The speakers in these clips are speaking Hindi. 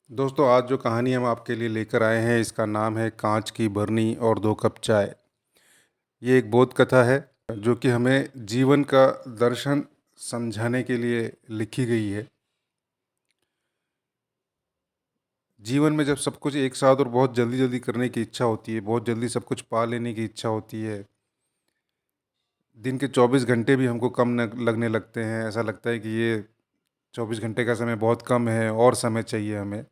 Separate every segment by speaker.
Speaker 1: दोस्तों, आज जो कहानी हम आपके लिए लेकर आए हैं इसका नाम है कांच की बरनी और दो कप चाय। ये एक बोध कथा है जो कि हमें जीवन का दर्शन समझाने के लिए लिखी गई है। जीवन में जब सब कुछ एक साथ और बहुत जल्दी जल्दी करने की इच्छा होती है, बहुत जल्दी सब कुछ पा लेने की इच्छा होती है, दिन के 24 घंटे भी हमको कम लगने लगते हैं। ऐसा लगता है कि ये 24 घंटे का समय बहुत कम है और समय चाहिए हमें।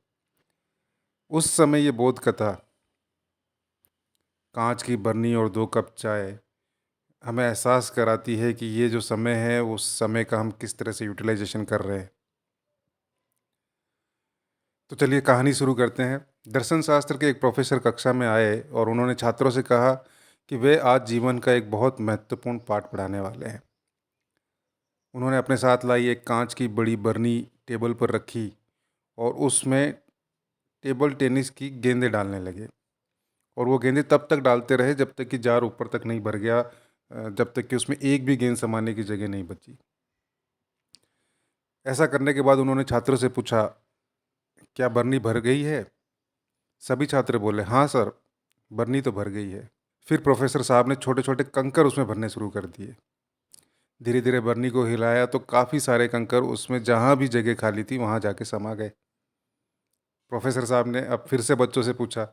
Speaker 1: उस समय ये बोध कथा कांच की बरनी और दो कप चाय हमें एहसास कराती है कि ये जो समय है उस समय का हम किस तरह से यूटिलाइजेशन कर रहे हैं। तो चलिए कहानी शुरू करते हैं। दर्शन शास्त्र के एक प्रोफेसर कक्षा में आए और उन्होंने छात्रों से कहा कि वे आज जीवन का एक बहुत महत्वपूर्ण पाठ पढ़ाने वाले हैं। उन्होंने अपने साथ लाई एक कांच की बड़ी बरनी टेबल पर रखी और उसमें टेबल टेनिस की गेंदें डालने लगे। और वो गेंदें तब तक डालते रहे जब तक कि जार ऊपर तक नहीं भर गया, जब तक कि उसमें एक भी गेंद समाने की जगह नहीं बची। ऐसा करने के बाद उन्होंने छात्रों से पूछा, क्या बरनी भर गई है? सभी छात्र बोले, हाँ सर, बरनी तो भर गई है। फिर प्रोफेसर साहब ने छोटे छोटे कंकर उसमें भरने शुरू कर दिए। धीरे धीरे बरनी को हिलाया तो काफ़ी सारे कंकर उसमें जहाँ भी जगह खाली थी वहाँ जाके समा गए। प्रोफेसर साहब ने अब फिर से बच्चों से पूछा,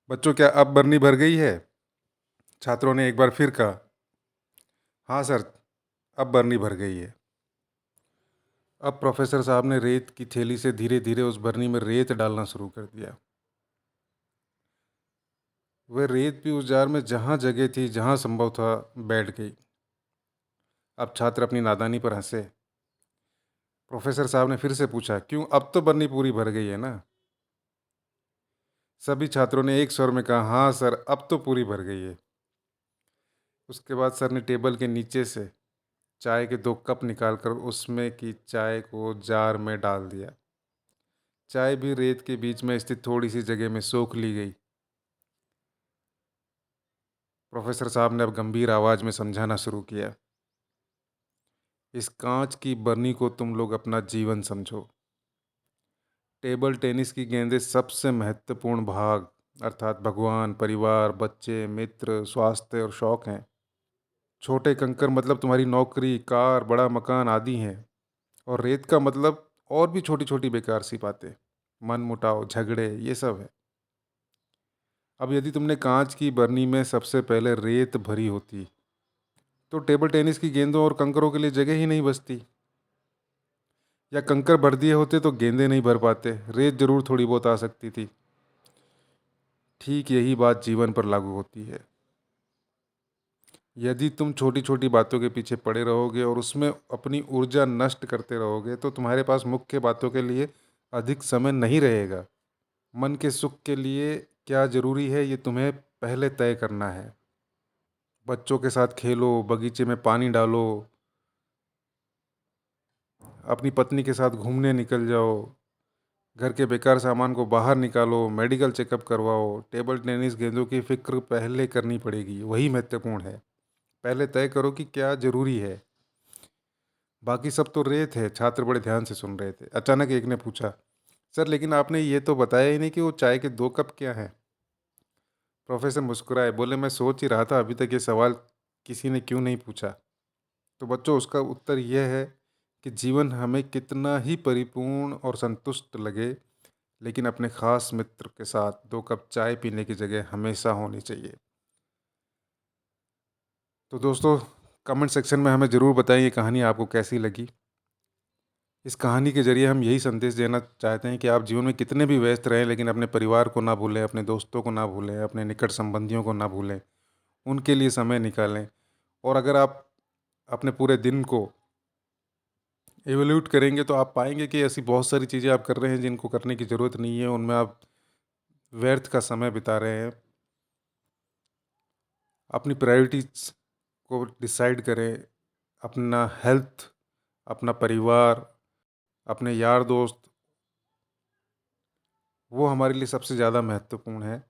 Speaker 1: बच्चों क्या अब बरनी भर गई है? छात्रों ने एक बार फिर कहा, हाँ सर, अब बरनी भर गई है। अब प्रोफेसर साहब ने रेत की थैली से धीरे धीरे उस बरनी में रेत डालना शुरू कर दिया। वह रेत भी उस जार में जहाँ जगह थी, जहाँ संभव था, बैठ गई। अब छात्र अपनी नादानी पर हंसे। प्रोफेसर साहब ने फिर से पूछा, क्यों, अब तो बरनी पूरी भर गई है ना? सभी छात्रों ने एक स्वर में कहा, हाँ सर, अब तो पूरी भर गई है। उसके बाद सर ने टेबल के नीचे से चाय के 2 कप निकालकर उसमें की चाय को जार में डाल दिया। चाय भी रेत के बीच में स्थित थोड़ी सी जगह में सोख ली गई। प्रोफेसर साहब ने अब गंभीर आवाज में समझाना शुरू किया, इस कांच की बरनी को तुम लोग अपना जीवन समझो। टेबल टेनिस की गेंदें सबसे महत्वपूर्ण भाग अर्थात भगवान, परिवार, बच्चे, मित्र, स्वास्थ्य और शौक हैं। छोटे कंकर मतलब तुम्हारी नौकरी, कार, बड़ा मकान आदि हैं। और रेत का मतलब और भी छोटी छोटी बेकार सी बातें, मन मुटाव, झगड़े, ये सब है। अब यदि तुमने कांच की बरनी में सबसे पहले रेत भरी होती तो टेबल टेनिस की गेंदों और कंकरों के लिए जगह ही नहीं बचती। या कंकर भर दिए होते तो गेंदें नहीं भर पाते, रेत जरूर थोड़ी बहुत आ सकती थी। ठीक यही बात जीवन पर लागू होती है। यदि तुम छोटी छोटी बातों के पीछे पड़े रहोगे और उसमें अपनी ऊर्जा नष्ट करते रहोगे तो तुम्हारे पास मुख्य बातों के लिए अधिक समय नहीं रहेगा। मन के सुख के लिए क्या जरूरी है ये तुम्हें पहले तय करना है। बच्चों के साथ खेलो, बगीचे में पानी डालो, अपनी पत्नी के साथ घूमने निकल जाओ, घर के बेकार सामान को बाहर निकालो, मेडिकल चेकअप करवाओ। टेबल टेनिस गेंदों की फिक्र पहले करनी पड़ेगी, वही महत्वपूर्ण है। पहले तय करो कि क्या जरूरी है, बाकी सब तो रेत है। छात्र बड़े ध्यान से सुन रहे थे। अचानक एक ने पूछा, सर लेकिन आपने ये तो बताया ही नहीं कि वो चाय के 2 कप क्या हैं? प्रोफेसर मुस्कुराए, बोले, मैं सोच ही रहा था अभी तक ये सवाल किसी ने क्यों नहीं पूछा। तो बच्चों, उसका उत्तर यह है कि जीवन हमें कितना ही परिपूर्ण और संतुष्ट लगे, लेकिन अपने खास मित्र के साथ 2 कप चाय पीने की जगह हमेशा होनी चाहिए। तो दोस्तों, कमेंट सेक्शन में हमें ज़रूर बताएं ये कहानी आपको कैसी लगी। इस कहानी के ज़रिए हम यही संदेश देना चाहते हैं कि आप जीवन में कितने भी व्यस्त रहें लेकिन अपने परिवार को ना भूलें, अपने दोस्तों को ना भूलें, अपने निकट संबंधियों को ना भूलें, उनके लिए समय निकालें। और अगर आप अपने पूरे दिन को एवोल्यूट करेंगे तो आप पाएंगे कि ऐसी बहुत सारी चीज़ें आप कर रहे हैं जिनको करने की ज़रूरत नहीं है, उनमें आप व्यर्थ का समय बिता रहे हैं। अपनी प्रायोरिटीज़ को डिसाइड करें। अपना हेल्थ, अपना परिवार, अपने यार दोस्त, वो हमारे लिए सबसे ज़्यादा महत्वपूर्ण है।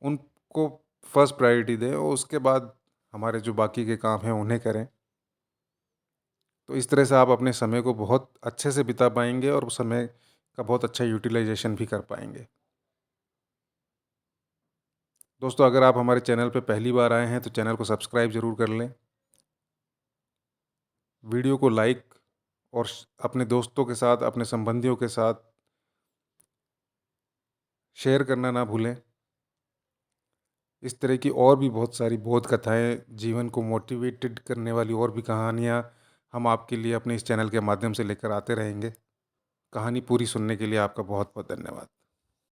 Speaker 1: उनको फर्स्ट प्रायोरिटी दें और उसके बाद हमारे जो बाकी के काम हैं उन्हें करें। तो इस तरह से आप अपने समय को बहुत अच्छे से बिता पाएंगे और समय का बहुत अच्छा यूटिलाइजेशन भी कर पाएंगे। दोस्तों, अगर आप हमारे चैनल पे पहली बार आए हैं तो चैनल को सब्सक्राइब ज़रूर कर लें, वीडियो को लाइक और अपने दोस्तों के साथ, अपने संबंधियों के साथ शेयर करना ना भूलें। इस तरह की और भी बहुत सारी बोध कथाएँ, जीवन को मोटिवेटेड करने वाली और भी कहानियाँ हम आपके लिए अपने इस चैनल के माध्यम से लेकर आते रहेंगे। कहानी पूरी सुनने के लिए आपका बहुत बहुत धन्यवाद।